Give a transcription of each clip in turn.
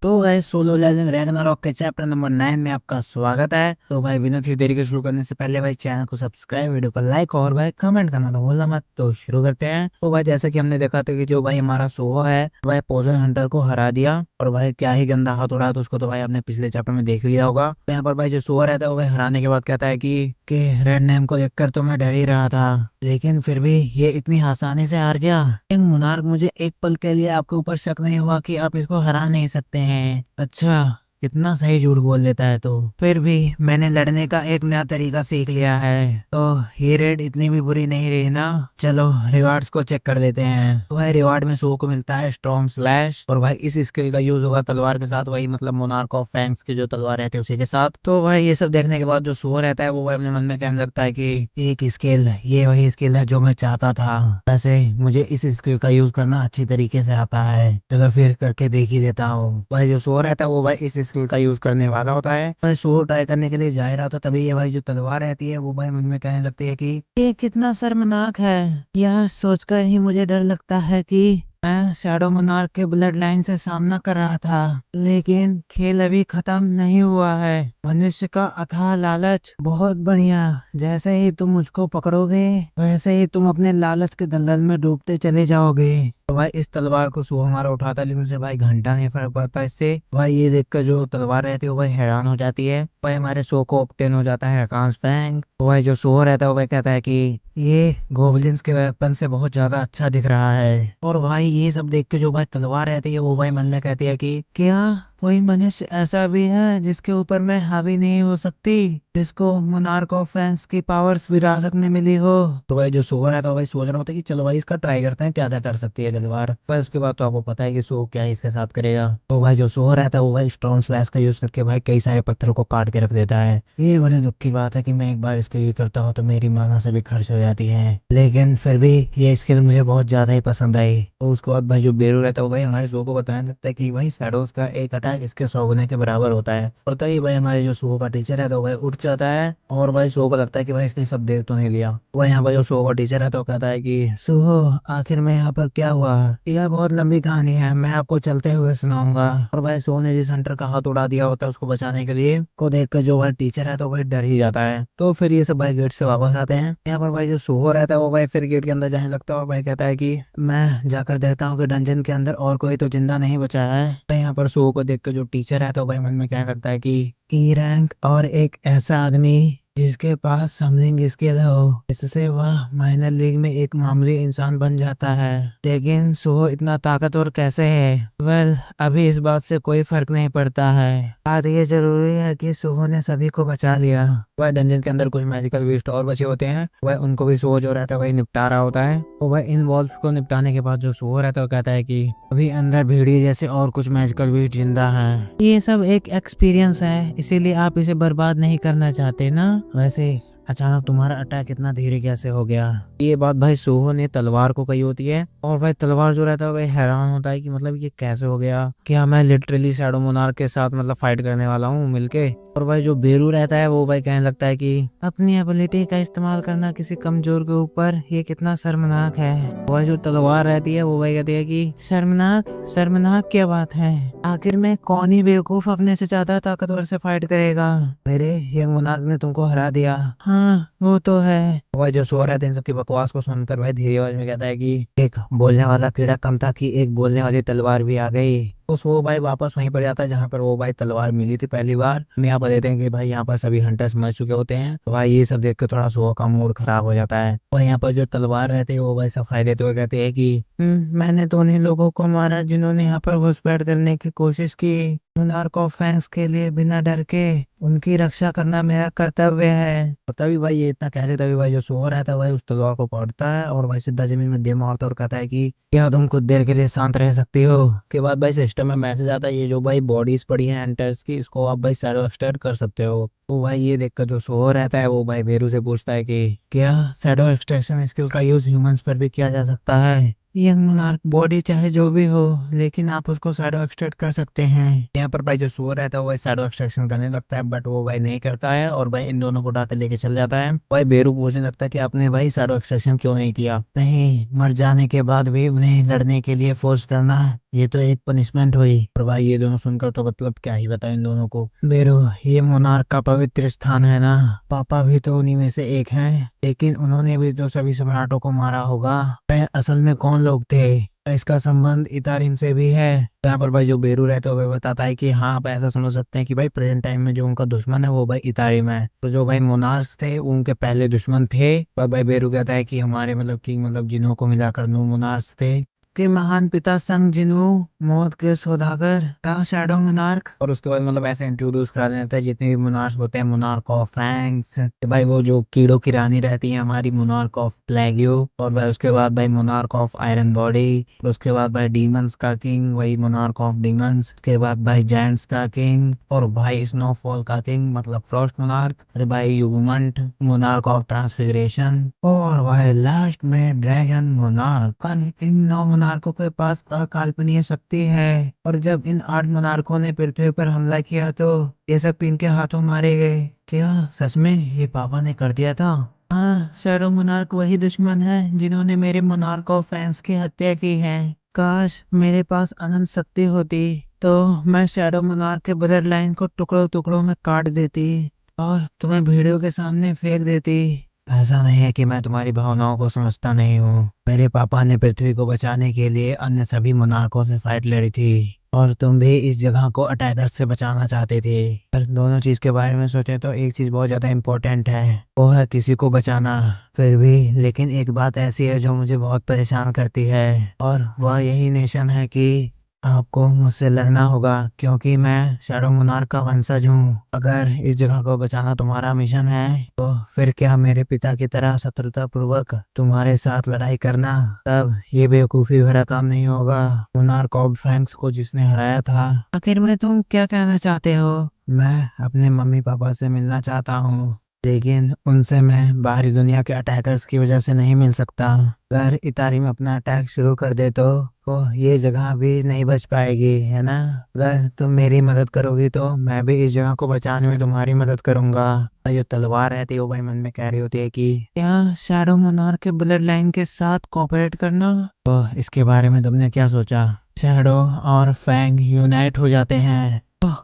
तो guys solo legend Ragnarok के chapter number 9 में आपका स्वागत है। तो भाई बिना किसी देरी के शुरू करने से पहले भाई चैनल को सब्सक्राइब, वीडियो को लाइक और भाई कमेंट करना तो भूलना मत। तो शुरू करते हैं। तो भाई जैसा कि हमने देखा था कि जो भाई हमारा सोहो है भाई पोजन हंटर को हरा दिया और भाई क्या ही गंदा हाथ उड़ा तो उसको तो भाई आपने पिछले चैप्टर में देख लिया होगा। तो यहाँ पर भाई जो सोहो रहता है वो भाई हराने के बाद कहता है कि रेड नेम को देखकर तो मैं डर ही रहा था, लेकिन फिर भी ये इतनी आसानी से हार गया। किंग मुनार्क, मुझे एक पल के लिए आपके ऊपर शक नहीं हुआ कि आप इसको हरा नहीं सकते हैं। अच्छा, कितना सही झूठ बोल लेता है। तो फिर भी मैंने लड़ने का एक नया तरीका सीख लिया है। तो ये रेड इतनी भी बुरी नहीं रही ना। चलो रिवार्ड्स को चेक कर लेते हैं। तो भाई रिवार्ड में सो को मिलता है स्ट्रॉन्ग स्लैश और भाई इस स्किल का यूज होगा तलवार के साथ, वही मतलब मोनार्क ऑफ फैंग्स की जो तलवार रहती है उसी के साथ। तो भाई ये सब देखने के बाद जो सो रहता है वो भाई अपने मन में कहने लगता है कि एक स्किल, ये वही स्किल है जो मैं चाहता था। वैसे मुझे इस स्किल का यूज करना अच्छी तरीके से आता है, चलो फिर करके देख ही देता हूँ। भाई जो सो रहता है वो भाई इस स्किल का यूज करने वाला होता है। भाई सो ट्राई करने के लिए जा रहा था, तभी ये भाई जो तलवार रहती है वो भाई मन में कहने लगती है कि ये कितना शर्मनाक है। यह सोचकर ही मुझे डर लगता है कि मैं शैडो मोनार्क के ब्लड लाइन से सामना कर रहा था, लेकिन खेल अभी खत्म नहीं हुआ है। मनुष्य का अथाह लालच, बहुत बढ़िया। जैसे ही तुम मुझको पकड़ोगे वैसे ही तुम अपने लालच के दलदल में डूबते चले जाओगे। तो भाई इस तलवार को सो हमारा उठाता है, लेकिन उसे भाई घंटा नहीं फर्क पड़ता इससे। भाई ये देखकर जो तलवार रहती है वो भाई हैरान हो जाती है। भाई हमारे सो को ऑब्टेन हो जाता है आकाश फैंग। तो भाई जो सो रहता है वो भाई कहता है कि ये गोबलिन्स के वेपन से बहुत ज्यादा अच्छा दिख रहा है। और भाई ये सब देख के जो भाई तलवार रहती है वो भाई मन में कहती है कि क्या कोई मनुष्य ऐसा भी है जिसके ऊपर मैं हावी नहीं हो सकती, जिसको मोनार्क ऑफ फैंग्स की पावर्स विरासत में मिली हो। तो भाई जो सो रहता है भाई सोच रहा होता है कि चलो भाई इसका ट्राई करते हैं क्या क्या कर सकती है तलवार। भाई उसके बाद तो आपको पता है कि सो क्या इसके साथ करेगा। तो भाई जो सो रहता है वो भाई स्टोन स्लैश का यूज करके भाई कई सारे पत्थरों को काट के रख देता है। ये बड़े दुख की बात है कि मैं एक बार इसका यूज करता हूँ तो मेरी माना से भी खर्च हो जाती है, लेकिन फिर भी ये स्किल मुझे बहुत ज्यादा ही पसंद आई। और उसके बाद भाई जो बेरू रहता है वो भाई हमारे सो को बताने लगता है कि भाई शैडोज का एक अटैक इसके 100 गुने के बराबर होता है। और तभी भाई हमारे जो सो का टीचर है तो भाई उठ जाता है और भाई सो को लगता है कि भाई इसने सब देख तो नहीं लिया। वह यहाँ पर जो सो का टीचर है तो कहता है कि सुहो, आखिर में यहाँ पर क्या हुआ। यह बहुत लंबी कहानी है, मैं आपको चलते हुए सुनाऊंगा। और भाई सो ने जिस हंटर का हाथ उड़ा दिया होता है उसको बचाने के लिए को देखकर जो भाई टीचर है तो भाई डर ही जाता है। तो फिर ये सब भाई गेट से वापस आते हैं। यहाँ पर भाई जो सो रहता है वो भाई फिर गेट के अंदर जाने लगता है और भाई कहता है कि मैं जाकर देखता हूँ कि डंजन के अंदर और कोई तो जिंदा नहीं बचा है। तो यहाँ पर सो को देख कर जो टीचर है तो भाई मन में कहने लगता है कि ई रैंक और एक ऐसा आदमी जिसके पास समथिंग स्किल हो, इससे वह माइनर लीग में एक मामूली इंसान बन जाता है। लेकिन सो इतना ताकतवर कैसे है? वेल, अभी इस बात से कोई फर्क नहीं पड़ता है। बात ये जरूरी है कि सुहो ने सभी को बचा लिया। वह डंजन के अंदर कुछ मैजिकल बीस्ट और बचे होते हैं, वह उनको भी सुहो जो रहता है वही निपटा रहा होता है। तो वह इन वॉल्व्स को निपटाने के बाद जो सुहो रहता है वो कहता है कि अभी अंदर भेड़िए जैसे और कुछ मैजिकल बीस्ट जिंदा हैं। ये सब एक एक्सपीरियंस है, इसीलिए आप इसे बर्बाद नहीं करना चाहते ना। वैसे अचानक तुम्हारा अटैक इतना धीरे कैसे हो गया? ये बात भाई सोहो ने तलवार को कही होती है और भाई तलवार जो रहता है भाई हैरान होता है कि मतलब ये कैसे हो गया, क्या मैं लिटरली शैडो मोनार्क के साथ मतलब फाइट करने वाला हूँ मिलके। और भाई जो बेरू रहता है वो भाई कहने लगता है कि अपनी एबिलिटी का इस्तेमाल करना किसी कमजोर के ऊपर ये कितना शर्मनाक है। वह जो तलवार रहती है वो भाई कहती है कि शर्मनाक शर्मनाक क्या बात है, आखिर में कौन ही बेवकूफ अपने से ज्यादा ताकतवर से फाइट करेगा। मेरे यंग मोनार्क ने तुमको हरा दिया। हाँ वो तो है। भाई जो सो रहा था इन सबकी बकवास को सुनकर भाई धीरे आवाज में कहता है कि एक बोलने वाला कीड़ा कम था कि एक बोलने वाली तलवार भी आ गई। तो सो भाई वापस वहीं पर जाता है जहाँ पर वो भाई तलवार मिली थी पहली बार। हम यहाँ पर देते हैं कि भाई यहाँ पर सभी हंटर्स मर चुके होते हैं। तो भाई ये सब देख कर थोड़ा सो का मूड खराब हो जाता है। और यहाँ पर जो तलवार रहते हैं वो भाई सफाई देते हुए कहते हैं कि मैंने तो उन्हीं लोगों को मारा जिन्होंने यहाँ पर घुसपैठ करने की कोशिश की। मोनार्क ऑफ फैंग्स के लिए बिना डर के उनकी रक्षा करना मेरा कर्तव्य है। और तभी भाई ये इतना कहते तभी भाई जो सो रहता है भाई उस तलवार को पकड़ता है और भाई सीधा जमीन में दे मारता है और कहता है कि क्या तुम कुछ देर के लिए शांत रह सकती हो। के बाद भाई सिस्टम में मैसेज आता है ये जो भाई बॉडीज पड़ी हैं एंटर्स की, इसको आप भाई शैडो एक्सट्रैक्ट कर सकते हो। तो भाई ये देखकर जो सो रहता है वो भाई बेरू से पूछता है कि क्या शैडो एक्सट्रैक्शन स्किल का यूज ह्यूमंस पर भी किया जा सकता है? यंग मोनार्क, बॉडी चाहे जो भी हो लेकिन आप उसको शैडो एक्सट्रैक्ट कर सकते हैं। यहाँ पर भाई जो सो रहता है वो भाई शैडो एक्सट्रैक्शन करने लगता है, बट वो भाई नहीं करता है और भाई इन दोनों को उठाते लेके चल जाता है। भाई बेरू पूछने लगता है कि आपने भाई शैडो एक्सट्रैक्शन क्यों नहीं किया? नहीं, मर जाने के बाद भी उन्हें लड़ने के लिए फोर्स करना ये तो एक पनिशमेंट हुई। और भाई ये दोनों सुनकर तो मतलब क्या ही बताएं इन दोनों को। बेरो, ये मोनार्क का पवित्र स्थान है ना। पापा भी तो उन्हीं में से एक हैं, लेकिन उन्होंने भी तो सभी सम्राटों को मारा होगा। वह असल में कौन लोग थे? इसका संबंध इतारिम से भी है। यहाँ पर भाई जो बेरू रहता है वो बताता है कि हाँ, आप ऐसा समझ सकते हैं कि भाई प्रेजेंट टाइम में जो उनका दुश्मन है वो भाई इतारिम है। तो जो भाई मोनार्क्स थे वो उनके पहले दुश्मन थे। पर भाई बेरू कहता है कि हमारे मतलब किंग मतलब जिन्हों को मिलाकर नो मोनार्क्स थे के महान पिता संग जिन्हों मौत के सौदागर था शैडो मोनार्क। और उसके बाद मतलब ऐसे इंट्रोड्यूस करा देता है जितने भी मोनार्क होते हैं। मोनार्क ऑफ फ्रैंक्स, भाई वो जो कीड़ों की रानी रहती है हमारी, मोनार्क ऑफ प्लेगियो। और भाई उसके बाद भाई मोनार्क ऑफ आयरन बॉडी। उसके बाद भाई डीमंस का किंग, वही मोनार्क ऑफ डीमंस। उसके बाद भाई जायंट्स का किंग। और भाई स्नोफॉल का किंग मतलब फ्रॉस्ट मोनार्क। अरे भाई युगमंट मोनार्क ऑफ ट्रांसफिगरेशन। और भाई लास्ट में ड्रैगन मोनार्क। इन 9 मोनार्कों के पास अकाल्पनीय शक्ति है। और जब इन 8 मोनार्कों ने पृथ्वी पर हमला किया तो ये सब इनके हाथों मारे गए। क्या सच में ये पापा ने कर दिया था? हाँ, शैडो मोनार्क वही दुश्मन है जिन्होंने मेरे मोनार्क ऑफ फैंस की हत्या की है। काश मेरे पास अनंत शक्ति होती तो मैं शैडो मोनार्क के ब्लड लाइन को टुकड़ों टुकड़ों में काट देती और तुम्हें भीड़ों के सामने फेंक देती। ऐसा नहीं है कि मैं तुम्हारी भावनाओं को समझता नहीं हूँ। मेरे पापा ने पृथ्वी को बचाने के लिए अन्य सभी मोनार्कों से फाइट लड़ी थी और तुम भी इस जगह को अटैकर्स से बचाना चाहते थे। पर दोनों चीज के बारे में सोचे तो एक चीज बहुत ज्यादा इम्पोर्टेंट है, वो है किसी को बचाना। फिर भी लेकिन एक बात ऐसी है जो मुझे बहुत परेशान करती है और वह यही नेशन है कि आपको मुझसे लड़ना होगा क्योंकि मैं शैडो मोनार्क का वंशज हूँ। अगर इस जगह को बचाना तुम्हारा मिशन है तो फिर क्या मेरे पिता की तरह शत्रुता पूर्वक तुम्हारे साथ लड़ाई करना तब ये बेवकूफी भरा काम नहीं होगा। मोनार्क ऑफ फ्रैंक्स को जिसने हराया था। आखिर में तुम क्या कहना चाहते हो? मैं अपने मम्मी पापा से मिलना चाहता हूँ, लेकिन उनसे मैं बाहरी दुनिया के अटैकर्स की वजह से नहीं मिल सकता। अगर इतारी में अपना अटैक शुरू कर दे तो ये जगह भी नहीं बच पाएगी, है ना? अगर तुम मेरी मदद करोगी तो मैं भी इस जगह को बचाने में तुम्हारी मदद करूंगा। जो तलवार रहती है वो भाई मन में कह रही होती है कि क्या शैडो मोनार्क के ब्लड लाइन के साथ कोऑपरेट करना? तो इसके बारे में तुमने क्या सोचा? शैडो और फैंग यूनाइट हो जाते हैं।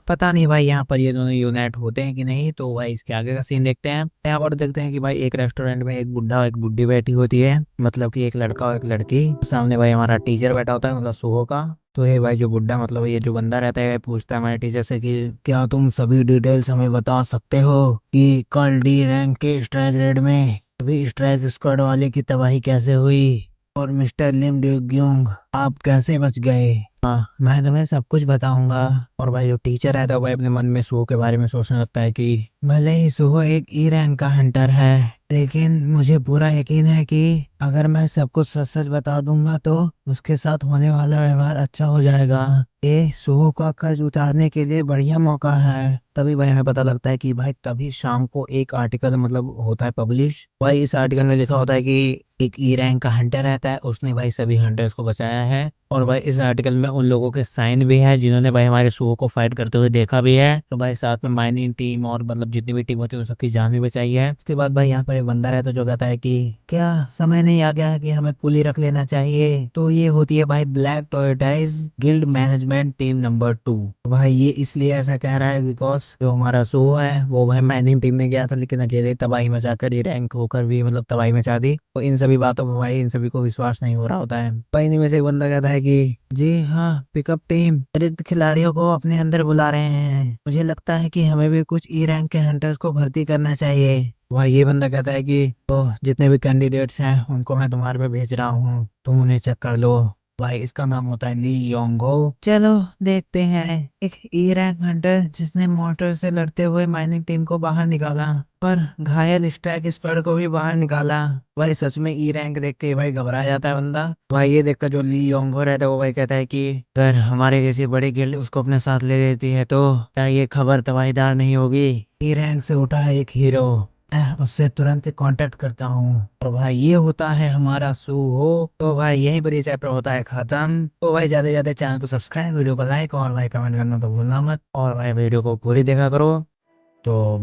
पता नहीं भाई यहाँ पर ये दोनों यूनाइट होते हैं कि नहीं। तो भाई इसके आगे का सीन देखते हैं। यहाँ पर देखते हैं कि भाई एक रेस्टोरेंट में एक बुढ़ा और एक बुढ़ी बैठी होती है, मतलब कि एक लड़का और एक लड़की। सामने भाई हमारा टीचर बैठा होता है मतलब सुहो का। तो ये भाई जो बुढ़ा मतलब ये जो बंदा रहता है पूछता है हमारे टीचर से कि क्या तुम सभी डिटेल्स हमें बता सकते हो कि कल डी रैंक के स्ट्राइक रेड में सभी स्ट्राइक स्क्वाड वाले की तबाही कैसे हुई और मिस्टर लिम ड्यूग्योंग आप कैसे बच गए? हाँ, मैं तुम्हें सब कुछ बताऊंगा। और भाई जो टीचर है तो भाई अपने मन में सुहो के बारे में सोचने लगता है कि भले ही सुहो एक ई रैंक का हंटर है, लेकिन मुझे पूरा यकीन है कि अगर मैं सब कुछ सच सच बता दूंगा तो उसके साथ होने वाला व्यवहार अच्छा हो जाएगा। ये सुहो का कर्ज उतारने के लिए बढ़िया मौका है। तभी भाई हमें पता लगता है कि भाई तभी शाम को एक आर्टिकल मतलब होता है पब्लिश। भाई इस आर्टिकल में लिखा होता है कि एक ई रैंक का हंटर रहता है, उसने भाई सभी हंटर्स को बचाया है। और भाई इस आर्टिकल में उन लोगों के साइन भी है जिन्होंने भाई हमारे सुहो को फाइट करते हुए देखा भी है। तो भाई साथ में माइनिंग टीम और मतलब जितनी भी टीम होती है उन सबकी जान भी बचाई है। उसके बाद भाई यहाँ पर एक बंदा रहता है जो कहता है कि क्या समय नहीं आ गया है कि हमें कुली रख लेना चाहिए? तो ये होती है भाई black tortoise guild management team number 2। भाई ये इसलिए ऐसा कह रहा है बिकॉज जो हमारा सुहो है वो भाई माइनिंग टीम में गया था लेकिन अकेले तबाही मचाकर ये रैंक होकर भी मतलब तबाही मचा दी। तो इन सभी बातों पर भाई इन सभी को विश्वास नहीं हो रहा होता है। भाई इन्हीं में से एक बंदा कहता है कि जी हाँ, पिकअप टीम दरिद्र खिलाड़ियों को अपने अंदर बुला रहे हैं। मुझे लगता है कि हमें भी कुछ ई रैंक के हंटर्स को भर्ती करना चाहिए। वह ये बंदा कहता है कि तो जितने भी कैंडिडेट्स हैं उनको मैं तुम्हारे पे भेज रहा हूँ, तुम उन्हें चेक कर लो। भाई इसका नाम होता है ली योंगो। चलो देखते हैं। एक ई रैंक हंटर जिसने मॉन्स्टर से लड़ते हुए माइनिंग टीम को बाहर निकाला पर घायल स्ट्राइक स्क्वाड को भी बाहर निकाला। भाई सच में ई रैंक देख के भाई घबरा जाता है बंदा। भाई ये देखकर जो ली योंगो रहता है वो भाई कहता है कि अगर हमारे जैसी बड़ी गिल्ड उसको अपने साथ ले लेती है तो क्या ये खबर तबाहीदार नहीं होगी? ई रैंक से उठा है एक हीरो, उससे तुरंत कांटेक्ट करता हूँ। और भाई ये होता है हमारा सुहो। तो भाई यहीं पर ये चैप्टर होता है खत्म। तो भाई ज्यादा से ज्यादा चैनल को सब्सक्राइब, वीडियो को लाइक और भाई कमेंट करना तो भूलना मत। और भाई वीडियो को पूरी देखा करो। तो